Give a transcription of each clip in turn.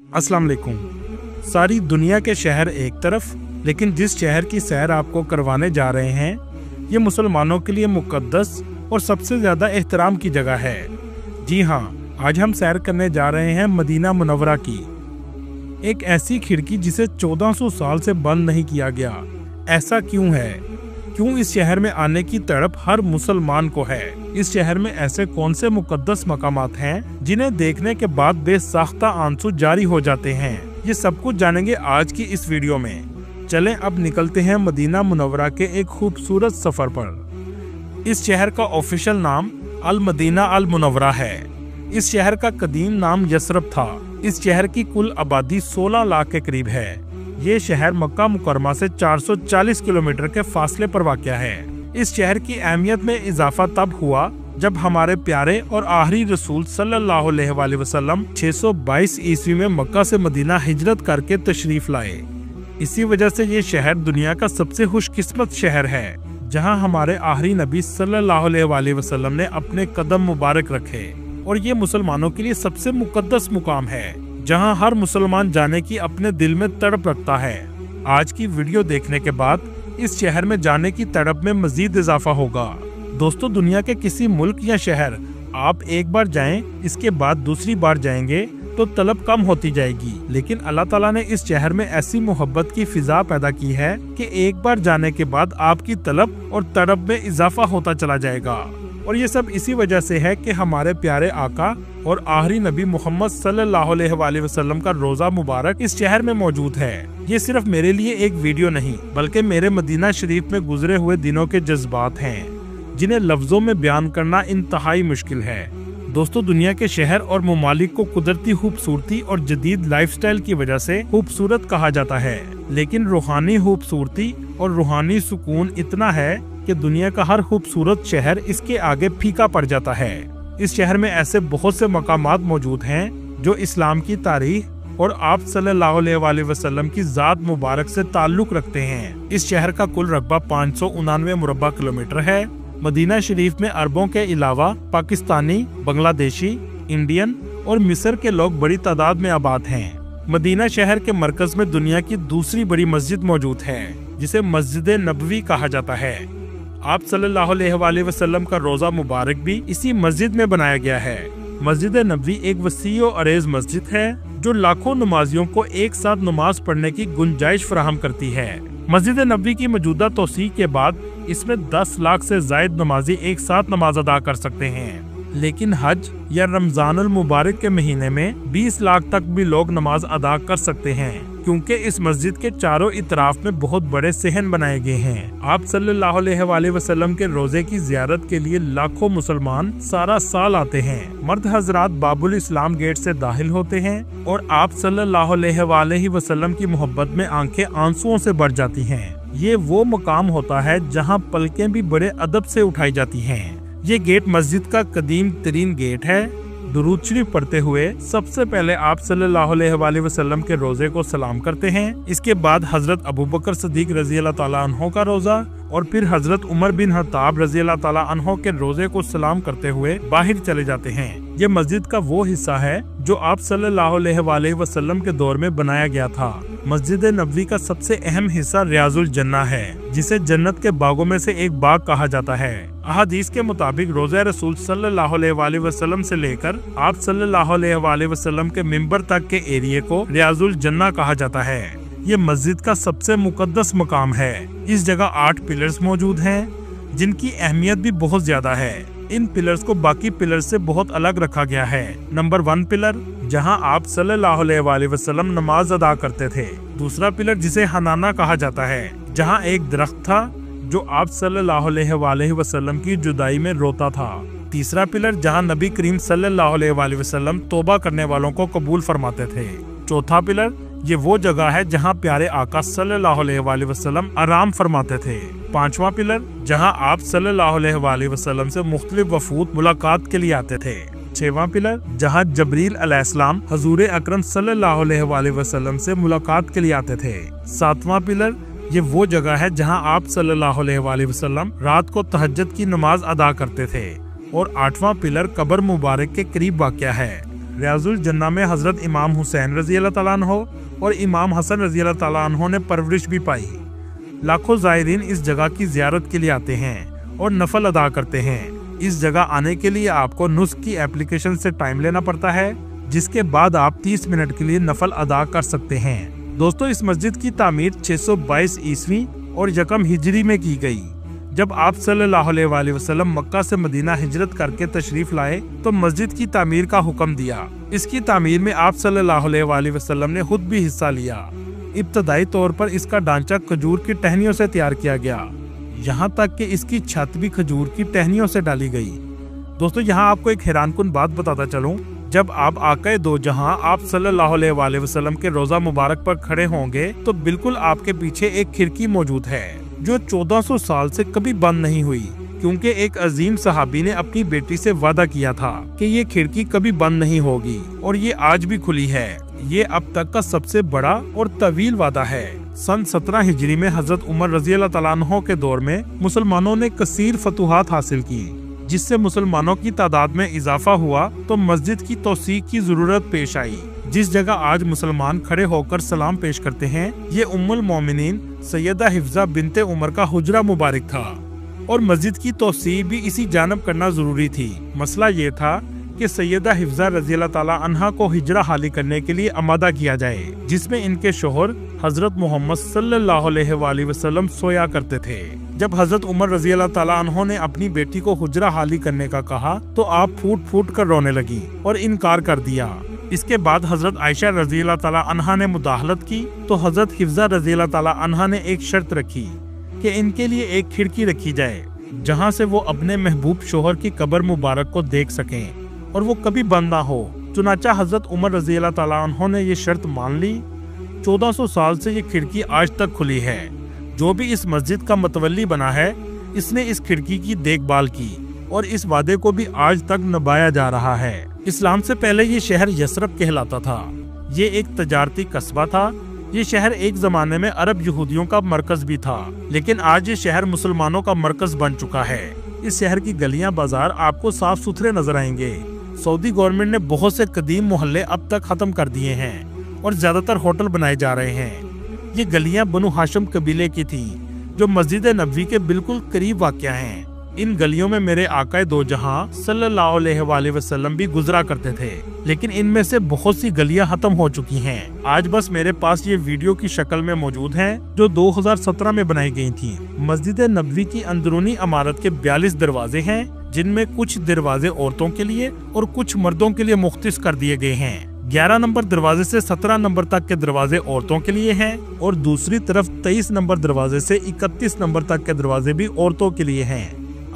अस्सलाम वालेकुम। सारी दुनिया के शहर एक तरफ, लेकिन जिस शहर की सैर आपको करवाने जा रहे हैं ये मुसलमानों के लिए मुकद्दस और सबसे ज़्यादा एहतराम की जगह है। जी हाँ, आज हम सैर करने जा रहे हैं मदीना मुनव्वरा की, एक ऐसी खिड़की जिसे 1400 साल से बंद नहीं किया गया। ऐसा क्यों है? क्यों इस शहर में आने की तड़प हर मुसलमान को है? इस शहर में ऐसे कौन से मुकद्दस मकामात हैं जिन्हें देखने के बाद बेसाख्ता आंसू जारी हो जाते हैं? ये सब कुछ जानेंगे आज की इस वीडियो में। चलें अब निकलते हैं मदीना मुनव्वरा के एक खूबसूरत सफर पर। इस शहर का ऑफिशियल नाम अल मदीना अल मुनव्वरा है। इस शहर का कदीम नाम यसरब था। इस शहर की कुल आबादी 16 लाख के करीब है। ये शहर मक्का मुकरमा से 440 किलोमीटर के फासले पर वाक़या है। इस शहर की अहमियत में इजाफा तब हुआ जब हमारे प्यारे और आखिरी रसूल सल्लल्लाहु अलैहि वसल्लम 622 ईस्वी में मक्का से मदीना हिजरत करके तशरीफ लाए। इसी वजह से ये शहर दुनिया का सबसे खुशकिस्मत शहर है जहां हमारे आखिरी नबी सल्लल्लाहु अलैहि वसल्लम ने अपने कदम मुबारक रखे। और ये मुसलमानों के लिए सबसे मुकद्दस मुकाम है जहां हर मुसलमान जाने की अपने दिल में तड़प रखता है। आज की वीडियो देखने के बाद इस शहर में जाने की तड़प में मजीद इजाफा होगा। दोस्तों, दुनिया के किसी मुल्क या शहर आप एक बार जाएं, इसके बाद दूसरी बार जाएंगे तो तलब कम होती जाएगी, लेकिन अल्लाह ताला ने इस शहर में ऐसी मोहब्बत की फिजा पैदा की है कि एक बार जाने के बाद आपकी तलब और तड़प में इजाफा होता चला जाएगा। और ये सब इसी वजह से है कि हमारे प्यारे आका और आखिरी नबी मोहम्मद सल्लल्लाहु अलैहि वसल्लम का रोजा मुबारक इस शहर में मौजूद है। ये सिर्फ मेरे लिए एक वीडियो नहीं, बल्कि मेरे मदीना शरीफ में गुजरे हुए दिनों के जज्बात हैं जिन्हें लफ्जों में बयान करना इंतहाई मुश्किल है। दोस्तों, दुनिया के शहर और ममालिक को कुदरती खूबसूरती और जदीद लाइफस्टाइल की वजह से खूबसूरत कहा जाता है, लेकिन रूहानी खूबसूरती और रूहानी सुकून इतना है कि दुनिया का हर खूबसूरत शहर इसके आगे फीका पड़ जाता है। इस शहर में ऐसे बहुत से मकामात मौजूद हैं जो इस्लाम की तारीख और आप सल्लल्लाहु अलैहि वसल्लम की जात मुबारक से ताल्लुक रखते हैं। इस शहर का कुल रकबा 599 मुरब्बा किलोमीटर है। मदीना शरीफ में अरबों के अलावा पाकिस्तानी, बांग्लादेशी, इंडियन और मिस्र के लोग बड़ी तादाद में आबाद हैं। मदीना शहर के मरकज में दुनिया की दूसरी बड़ी मस्जिद मौजूद है जिसे मस्जिद नबवी कहा जाता है। आप सल्लल्लाहु अलैहि वसल्लम का रोजा मुबारक भी इसी मस्जिद में बनाया गया है। मस्जिद नबवी एक वसीअ और अरेज मस्जिद है जो लाखों नमाजियों को एक साथ नमाज पढ़ने की गुंजाइश फराहम करती है। मस्जिद नबवी की मौजूदा तौसीह के बाद इसमें 10 लाख से जायद नमाजी एक साथ नमाज अदा कर सकते हैं, लेकिन हज या रमजानुल मुबारक के महीने में 20 लाख तक भी लोग नमाज अदा कर सकते हैं, क्योंकि इस मस्जिद के चारों इतराफ में बहुत बड़े सहन बनाए गए हैं। आप सल्लल्लाहु अलैहि वसल्लम के रोजे की जियारत के लिए लाखों मुसलमान सारा साल आते हैं। मर्द हजरात बाबुल इस्लाम गेट से दाखिल होते हैं और आप सल्लल्लाहु अलैहि वसल्लम की मोहब्बत में आंखें आंसुओं से भर जाती हैं। ये वो मकाम होता है जहाँ पलकें भी बड़े अदब से उठाई जाती हैं। ये गेट मस्जिद का कदीम तरीन गेट है। दुरूद शरीफ पढ़ते हुए सबसे पहले आप सल्लल्लाहु अलैहि वसल्लम के रोजे को सलाम करते हैं। इसके बाद हजरत अबू बकर सदीक रजी अल्लाह ताला अन्हो का रोजा और फिर हजरत उमर बिन खत्ताब रजी अल्लाह ताला अन्हो के रोजे को सलाम करते हुए बाहर चले जाते हैं। ये मस्जिद का वो हिस्सा है जो आप सल्लल्लाहु अलैहि वसल्लम के दौर में बनाया गया था। मस्जिद नबवी का सबसे अहम हिस्सा रियाजुल जन्ना है, जिसे जन्नत के बागों में से एक बाग कहा जाता है। अहादीस के मुताबिक रोज़ा रसूल सल्लल्लाहु अलैहि वसल्लम से लेकर आप सल्लल्लाहु अलैहि वसल्लम के मिंबर तक के एरिया को रियाजुल जन्ना कहा जाता है। ये मस्जिद का सबसे मुकद्दस मकाम है। इस जगह 8 पिलर्स मौजूद हैं जिनकी अहमियत भी बहुत ज्यादा है। इन पिलर्स को बाकी पिलर से बहुत अलग रखा गया है। नंबर 1 पिलर जहां आप सल्लल्लाहु अलैहि वसल्लम नमाज अदा करते थे। दूसरा पिलर जिसे हनाना कहा जाता है, जहां एक दरख्त था जो आप सल्लल्लाहु अलैहि वसल्लम की जुदाई में रोता था। तीसरा पिलर जहां नबी करीम सल्लल्लाहु अलैहि वसल्लम तौबा करने वालों को कबूल फरमाते थे। चौथा पिलर ये वो जगह है जहां प्यारे आका सल्लल्लाहु अलैहि वसल्लम आराम फरमाते थे। 5वां पिलर जहां आप सल्लल्लाहु अलैहि वसल्लम से मुख्तलिफ वफूद मुलाकात के लिए आते थे। 6वां पिलर जहां जबरील अलैहिस्सलाम हुजूर अकरम सल्लल्लाहु अलैहि वसल्लम से मुलाकात के लिए आते थे। 7वां पिलर ये वो जगह है जहां आप सल्लल्लाहु अलैहि वसल्लम रात को तहज्जुद की नमाज अदा करते थे। और 8वां पिलर कब्र मुबारक के करीब वाक़या है। रियाजुल जन्ना में हजरत इमाम हुसैन रजी अल्लाह ताला अन्हो और इमाम हसन रजी अल्लाह ताला अन्हो ने परवरिश भी पाई। लाखों ज़ायरीन इस जगह की ज़ियारत के लिए आते हैं और नफल अदा करते हैं। इस जगह आने के लिए आपको नुस्ख की एप्लीकेशन से टाइम लेना पड़ता है, जिसके बाद आप 30 मिनट के लिए नफल अदा कर सकते हैं। दोस्तों, इस मस्जिद की तामीर 622 ईस्वी और यकम हिजरी में की गई। जब आप सल्लल्लाहु अलैहि वसल्लम मक्का से मदीना हिजरत करके तशरीफ लाए तो मस्जिद की तामीर का हुक्म दिया। इसकी तामीर में आप सल्लल्लाहु अलैहि वसल्लम ने खुद भी हिस्सा लिया। इब्तदाई तौर पर इसका ढांचा खजूर की टहनियों से तैयार किया गया, यहाँ तक कि इसकी छत भी खजूर की टहनियों से डाली गई। दोस्तों, यहाँ आपको एक हैरानकुन बात बताता चलूं, जब आप आक़ाए दो जहां आप सल्लल्लाहु अलैहि वसल्लम के रोजा मुबारक पर खड़े होंगे तो बिल्कुल आपके पीछे एक खिड़की मौजूद है जो 1400 साल से कभी बंद नहीं हुई, क्योंकि एक अजीम सहाबी ने अपनी बेटी से वादा किया था कि ये खिड़की कभी बंद नहीं होगी और ये आज भी खुली है। ये अब तक का सबसे बड़ा और तवील वादा है। सन 17 हिजरी में हजरत उमर रजी अल्लाह ताला अन्हो के दौर में मुसलमानों ने कसीर फतूहात हासिल की, जिससे मुसलमानों की तादाद में इजाफा हुआ तो मस्जिद की तौसीक की जरूरत पेश आई। जिस जगह आज मुसलमान खड़े होकर सलाम पेश करते हैं, ये उम्मुल मोमिनीन सैयदा हिफ्जा बिनते उमर का हुजरा मुबारक था और मस्जिद की तौसीक भी इसी जानब करना जरूरी थी। मसला ये था कि सैयदा हिफ्जा रज़ी अल्लाह ताला अन्हा को हिजरा हाली करने के लिए आमादा किया जाए, जिसमें इनके शोहर हजरत मोहम्मद सल्लल्लाहु अलैहि वसल्लम सोया करते थे। जब हजरत उमर रज़ी अल्लाह ताला अन्हो ने अपनी बेटी को हुजरा हाली करने का कहा तो आप फूट फूट कर रोने लगी और इनकार कर दिया। इसके बाद हजरत आयशा रज़ी अल्लाह ताला अन्हा ने मुदाखलत की तो हजरत हिफ्जा रज़ी अल्लाह ताला अन्हा ने एक शर्त रखी कि इनके लिए एक खिड़की रखी जाए जहां से वो अपने महबूब शोहर की कब्र मुबारक को देख सकें और वो कभी बंद ना हो। चुनाचा हजरत उमर रज़ी अल्लाह ताला अन्हो ने ये शर्त मान ली। 1400 साल से ये खिड़की आज तक खुली है। जो भी इस मस्जिद का मतवल्ली बना है, इसने इस खिड़की की देखभाल की और इस वादे को भी आज तक निभाया जा रहा है। इस्लाम से पहले ये शहर यसरब कहलाता था। ये एक तजारती कस्बा था। ये शहर एक जमाने में अरब यहूदियों का मरकज भी था, लेकिन आज ये शहर मुसलमानों का मरकज बन चुका है। इस शहर की गलियां बाजार आपको साफ सुथरे नजर आएंगे। सऊदी गवर्नमेंट ने बहुत से कदीम मोहल्ले अब तक खत्म कर दिए हैं और ज्यादातर होटल बनाए जा रहे हैं। ये गलियां बनु हाशिम कबीले की थी, जो मस्जिद नबवी के बिल्कुल करीब वाक़या हैं। इन गलियों में मेरे आक़ाए दो जहां सल्लल्लाहु अलैहि वसल्लम भी गुजरा करते थे, लेकिन इनमें से बहुत सी गलियां खत्म हो चुकी हैं। आज बस मेरे पास ये वीडियो की शक्ल में मौजूद हैं, जो 2017 में बनाई गई थी। मस्जिद नबवी की अंदरूनी इमारत के 42 दरवाजे हैं, जिनमें कुछ दरवाजे औरतों के लिए और कुछ मर्दों के लिए मुख्तस कर दिए गए हैं। 11 नंबर दरवाजे से 17 नंबर तक के दरवाजे औरतों के लिए हैं और दूसरी तरफ 23 नंबर दरवाजे से 31 नंबर तक के दरवाजे भी औरतों के लिए हैं।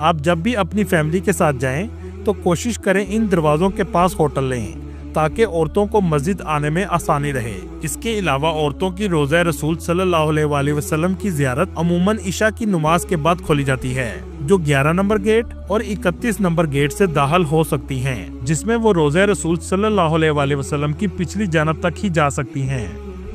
आप जब भी अपनी फैमिली के साथ जाएं तो कोशिश करें इन दरवाजों के पास होटल लें, ताकि औरतों को मस्जिद आने में आसानी रहे। इसके अलावा औरतों की रोज़ा रसूल सल्लल्लाहु अलैहि वसल्लम की ज़ियारत अमूमन इशा की नमाज के बाद खोली जाती है, जो 11 नंबर गेट और 31 नंबर गेट से दाखिल हो सकती हैं, जिसमें वो रोज़ा रसूल सल्लल्लाहु अलैहि वसल्लम की पिछली जानब तक ही जा सकती हैं।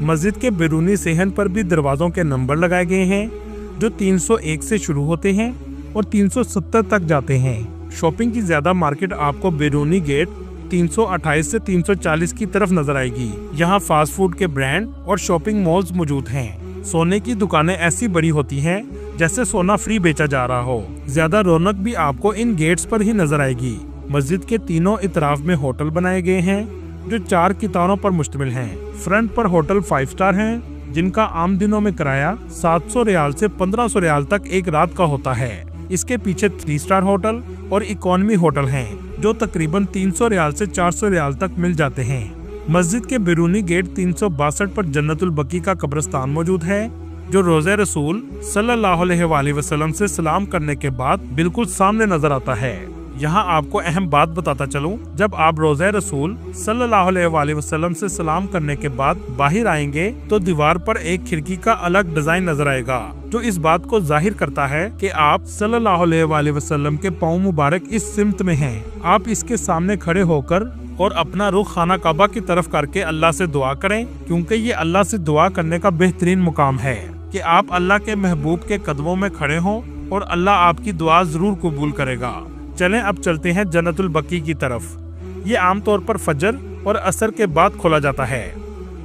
मस्जिद के बैरूनी सेहन पर भी दरवाजों के नंबर लगाए गए हैं, जो 301 से शुरू होते हैं और 370 तक जाते हैं। शॉपिंग की ज्यादा मार्केट आपको बैरूनी गेट 328 से 340 की तरफ नजर आएगी। यहाँ फास्ट फूड के ब्रांड और शॉपिंग मॉल्स मौजूद हैं। सोने की दुकानें ऐसी बड़ी होती हैं जैसे सोना फ्री बेचा जा रहा हो। ज्यादा रौनक भी आपको इन गेट्स पर ही नजर आएगी। मस्जिद के तीनों इतराफ में होटल बनाए गए हैं, जो 4 कितारों पर मुश्तमिल हैं। फ्रंट पर होटल 5 स्टार हैं, जिनका आम दिनों में किराया 700 रियाल से 1500 रियाल तक एक रात का होता है। इसके पीछे 3 स्टार होटल और इकोनॉमी होटल हैं, जो तकरीबन 300 रियाल से 400 रियाल तक मिल जाते हैं। मस्जिद के बैरूनी गेट 362 पर जन्नतुल बकी का कब्रिस्तान मौजूद है, जो रोज़े रसूल सल्लल्लाहु अलैहि वसल्लम से सलाम करने के बाद बिल्कुल सामने नजर आता है। यहाँ आपको अहम बात बताता चलूं, जब आप रोज़े रसूल सल्लल्लाहु अलैहि वसल्लम से सलाम करने के बाद बाहर आएंगे तो दीवार पर एक खिड़की का अलग डिजाइन नजर आएगा, जो इस बात को जाहिर करता है कि आप सल्लल्लाहु अलैहि वसल्लम के पाँव मुबारक इस सिमत में हैं। आप इसके सामने खड़े होकर और अपना रुख खाना काबा की तरफ करके अल्लाह से दुआ करें, क्योंकि ये अल्लाह से दुआ करने का बेहतरीन मुकाम है कि आप अल्लाह के महबूब के कदमों में खड़े हों और अल्लाह आपकी दुआ जरूर कबूल करेगा। चलें अब चलते हैं जन्नतुल बकी की तरफ। ये आमतौर पर फजर और असर के बाद खोला जाता है।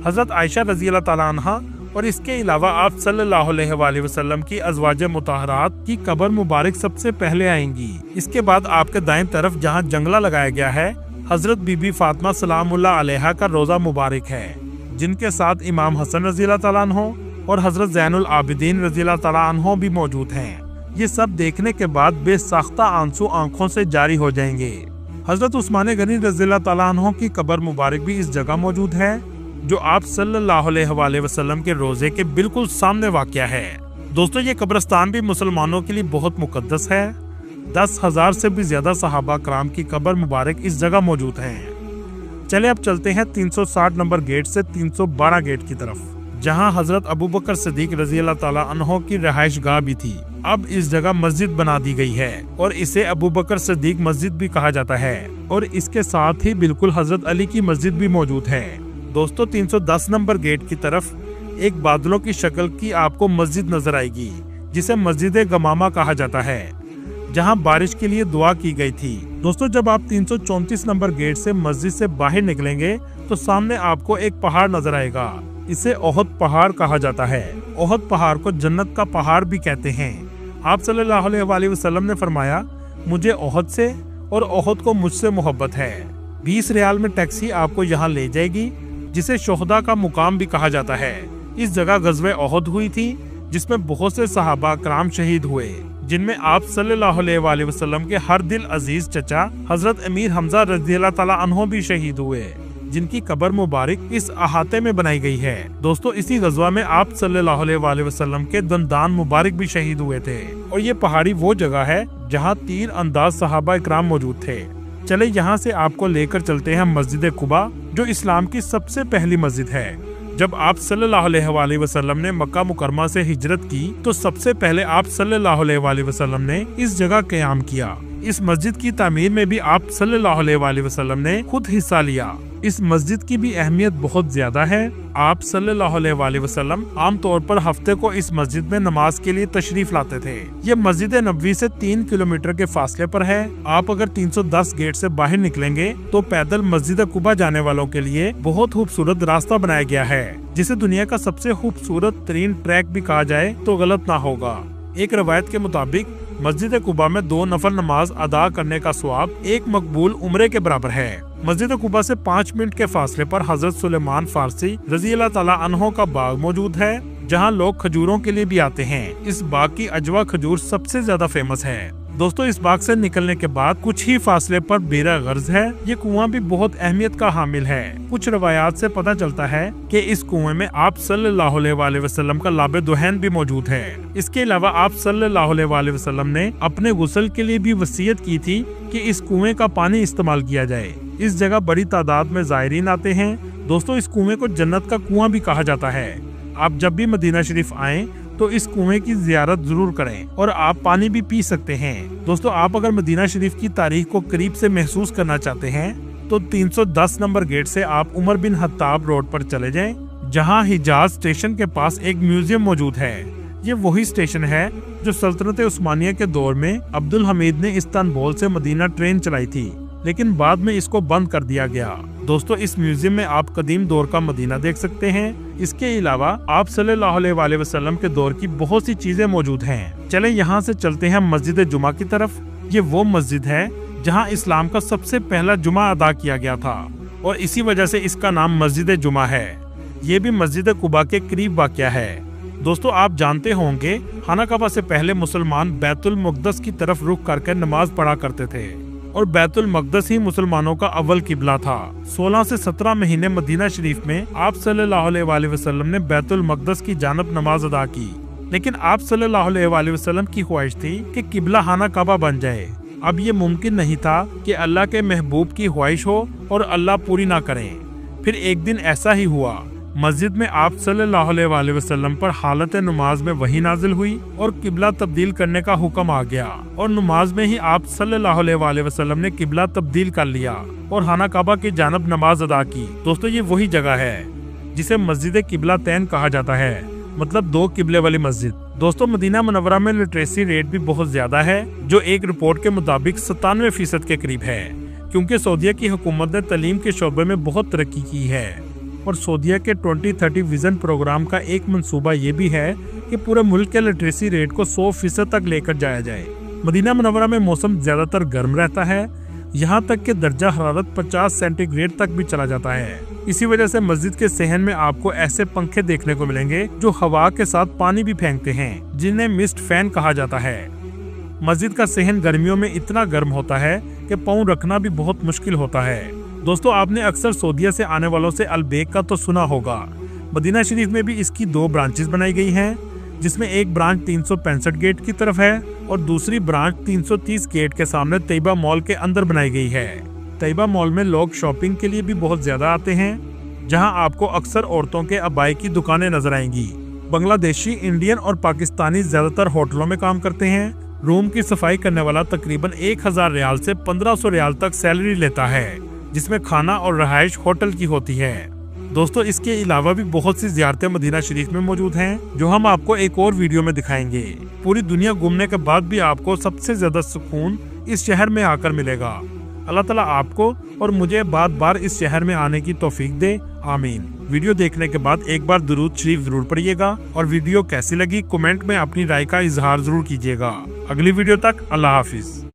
हजरत आयशा रजी अल्लाह ताला अन्हा और इसके अलावा आप सल्लल्लाहु अलैहि वसल्लम की अज़वाज मुतहरात की कब्र मुबारक सबसे पहले आएंगी। इसके बाद आपके दाएं तरफ जहां जंगला लगाया गया है, हजरत बीबी फातिमा सलामुल्लाह अलैहा का रोजा मुबारक है, जिनके साथ इमाम हसन रज़ी अल्लाह ताला अन्हो और हजरत ज़ैनुल आबिदीन रज़ी अल्लाह ताला अन्हो भी मौजूद हैं। ये सब देखने के बाद बेसाख्ता आंसू आंखों से जारी हो जाएंगे। हजरत उस्मान गनी रज़ी अल्लाह ताला अन्हो की कब्र मुबारक भी इस जगह मौजूद है, जो आप सल्लल्लाहु अलैहि वसल्लम के रोजे के बिल्कुल सामने वाक़या है। दोस्तों, ये कब्रिस्तान भी मुसलमानों के लिए बहुत मुकद्दस है। 10,000 से भी ज्यादा सहाबा कराम की कब्र मुबारक इस जगह मौजूद है। चले अब चलते हैं 360 नंबर गेट से 312 गेट की तरफ, जहां हजरत अबू बकर सिद्दीक रजी अल्लाह ताला अन्हो की रहाइश गाह भी थी। अब इस जगह मस्जिद बना दी गई है और इसे अबू बकर सिद्दीक मस्जिद भी कहा जाता है, और इसके साथ ही बिल्कुल हजरत अली की मस्जिद भी मौजूद है। दोस्तों, 310 नंबर गेट की तरफ एक बादलों की शक्ल की आपको मस्जिद नजर आएगी, जिसे मस्जिद गमामा कहा जाता है, जहां बारिश के लिए दुआ की गई थी। दोस्तों, जब आप 334 नंबर गेट से मस्जिद से बाहर निकलेंगे तो सामने आपको एक पहाड़ नजर आएगा। इसे ओहद पहाड़ कहा जाता है। ओहद पहाड़ को जन्नत का पहाड़ भी कहते हैं। आप सल्लल्लाहु अलैहि वसल्लम ने फरमाया, मुझे ओहद से और ओहद को मुझसे मोहब्बत है। 20 रियाल में टैक्सी आपको यहाँ ले जाएगी, जिसे शोहदा का मुकाम भी कहा जाता है। इस जगह गज़वे ओहद हुई थी, जिसमें बहुत से सहाबा कराम शहीद हुए, जिनमें आप सल्लल्लाहु अलैहि वसल्लम के हर दिल अजीज चचा हजरत अमीर हमजा रज़ी अल्लाह ताला अन्हो भी शहीद हुए, जिनकी कब्र मुबारक इस अहाते में बनाई गई है। दोस्तों, इसी गज़वा में आप सल्लल्लाहु अलैहि वसल्लम के दंदान मुबारक भी शहीद हुए थे, और ये पहाड़ी वो जगह है जहाँ तीर अंदाज सहाबा इकराम मौजूद थे। चले यहाँ से आपको लेकर चलते हैं मस्जिद कुबा, जो इस्लाम की सबसे पहली मस्जिद है। जब आप सल्लल्लाहु अलैहि वसल्लम ने मक्का मुकरमा से हिजरत की, तो सबसे पहले आप सल्लल्लाहु अलैहि वसल्लम ने इस जगह क़याम किया। इस मस्जिद की तामीर में भी आप सल्लल्लाहु अलैहि वसल्लम ने खुद हिस्सा लिया। इस मस्जिद की भी अहमियत बहुत ज्यादा है। आप सल्लल्लाहु अलैहि वसल्लम आम तौर पर हफ्ते को इस मस्जिद में नमाज के लिए तशरीफ लाते थे। ये मस्जिद नबवी से 3 किलोमीटर के फासले पर है। आप अगर 310 गेट से बाहर निकलेंगे तो पैदल मस्जिद कुबा जाने वालों के लिए बहुत खूबसूरत रास्ता बनाया गया है, जिसे दुनिया का सबसे खूबसूरत तरीन ट्रैक भी कहा जाए तो गलत ना होगा। एक रवायत के मुताबिक मस्जिद कुबा में 2 नफल नमाज अदा करने का सवाब एक मकबूल उम्रे के बराबर है। मस्जिद कुबा से 5 मिनट के फासले पर हजरत सुलेमान फारसी रज़ी अल्लाह ताला अन्हो का बाग मौजूद है, जहां लोग खजूरों के लिए भी आते हैं। इस बाग की अजवा खजूर सबसे ज्यादा फेमस है। दोस्तों, इस बाग से निकलने के बाद कुछ ही फासले पर बेरा गर्ज है। ये कुआं भी बहुत अहमियत का हामिल है। कुछ रवायात से पता चलता है कि इस कुएं में आप सल्लल्लाहु अलैहि वसल्लम का लाबे दुहैन भी मौजूद है। इसके अलावा आप सल्लल्लाहु अलैहि वसल्लम ने अपने गुस्ल के लिए भी वसीयत की थी कि इस कुएं का पानी इस्तेमाल किया जाए। इस जगह बड़ी तादाद में ज़ायरीन आते हैं। दोस्तों, इस कुएं को जन्नत का कुआं भी कहा जाता है। आप जब भी मदीना शरीफ आएं तो इस कुएं की जियारत जरूर करें, और आप पानी भी पी सकते हैं। दोस्तों, आप अगर मदीना शरीफ की तारीख को करीब से महसूस करना चाहते हैं तो 310 नंबर गेट से आप उमर बिन हत्ताब रोड पर चले जाएं, जहां हिजाज स्टेशन के पास एक म्यूजियम मौजूद है। ये वही स्टेशन है जो सल्तनत उस्मानिया के दौर में अब्दुल हमीद ने इस्तांबुल से मदीना ट्रेन चलाई थी, लेकिन बाद में इसको बंद कर दिया गया। दोस्तों, इस म्यूजियम में आप कदीम दौर का मदीना देख सकते हैं। इसके अलावा आप सल्लल्लाहु अलैहि वसल्लम के दौर की बहुत सी चीजें मौजूद हैं। चलें यहाँ से चलते हैं मस्जिद जुमा की तरफ। ये वो मस्जिद है जहाँ इस्लाम का सबसे पहला जुमा अदा किया गया था, और इसी वजह से इसका नाम मस्जिद जुमा है। ये भी मस्जिद कुबा के करीब वाक़या है। दोस्तों, आप जानते होंगे खाना काबा से पहले मुसलमान बैतुल मुक़द्दस की तरफ रुख करके नमाज पढ़ा करते थे, और बैतुल मक़दस ही मुसलमानों का अव्वल किबला था। 16 से 17 महीने मदीना शरीफ में आप सल्लल्लाहु अलैहि वसल्लम ने बैतुल मक़दस की जानब नमाज अदा की, लेकिन आप सल्लल्लाहु अलैहि वसल्लम की ख्वाहिश थी कि किबला खाना काबा बन जाए। अब ये मुमकिन नहीं था कि अल्लाह के महबूब की ख्वाहिश हो और अल्लाह पूरी ना करें। फिर एक दिन ऐसा ही हुआ। मस्जिद में आप सल्लल्लाहु अलैहि वसल्लम पर हालत नमाज में वही नाजिल हुई और किबला तब्दील करने का हुक्म आ गया, और नमाज में ही आप सल्लल्लाहु अलैहि वसल्लम ने किबला तब्दील कर लिया और खाना काबा की जानब नमाज अदा की। दोस्तों, ये वही जगह है जिसे मस्जिद किबला तैन कहा जाता है, मतलब 2 किबले वाली मस्जिद। दोस्तों, मदीना मुनव्वरा में लिटरेसी रेट भी बहुत ज्यादा है, जो एक रिपोर्ट के मुताबिक 97% के करीब है, क्योंकि सऊदीया की हुकूमत ने तालीम के शोबे में बहुत तरक्की की है और सऊदीया के 2030 विजन प्रोग्राम का एक मंसूबा ये भी है कि पूरे मुल्क के लिटरेसी रेट को 100% तक लेकर जाया जाए। मदीना मुनव्वरा में मौसम ज्यादातर गर्म रहता है, यहाँ तक कि दर्जा हरारत 50 सेंटीग्रेड तक भी चला जाता है। इसी वजह से मस्जिद के सहन में आपको ऐसे पंखे देखने को मिलेंगे जो हवा के साथ पानी भी फेंकते हैं, जिन्हें मिस्ट फैन कहा जाता है। मस्जिद का सहन गर्मियों में इतना गर्म होता है कि पाँव रखना भी बहुत मुश्किल होता है। दोस्तों, आपने अक्सर सऊदीया से आने वालों से अलबेक का तो सुना होगा। मदीना शरीफ में भी इसकी 2 ब्रांचेस बनाई गई हैं, जिसमें एक ब्रांच 365 गेट की तरफ है और दूसरी ब्रांच 330 गेट के सामने तैयबा मॉल के अंदर बनाई गई है। तैयबा मॉल में लोग शॉपिंग के लिए भी बहुत ज्यादा आते हैं, जहां आपको अक्सर औरतों के अबाई की दुकानें नजर आएंगी। बांग्लादेशी, इंडियन और पाकिस्तानी ज्यादातर होटलों में काम करते हैं। रूम की सफाई करने वाला तकरीबन 1000 रियाल से 1500 रियाल तक सैलरी लेता है, जिसमें खाना और रहाइश होटल की होती है। दोस्तों, इसके अलावा भी बहुत सी ज़ियारतें मदीना शरीफ में मौजूद हैं, जो हम आपको एक और वीडियो में दिखाएंगे। पूरी दुनिया घूमने के बाद भी आपको सबसे ज्यादा सुकून इस शहर में आकर मिलेगा। अल्लाह ताला आपको और मुझे बार बार इस शहर में आने की तौफीक दे, आमीन। वीडियो देखने के बाद एक बार दुरूद शरीफ जरूर पढ़िएगा और वीडियो कैसी लगी कमेंट में अपनी राय का इजहार जरूर कीजिएगा। अगली वीडियो तक अल्लाह हाफिज।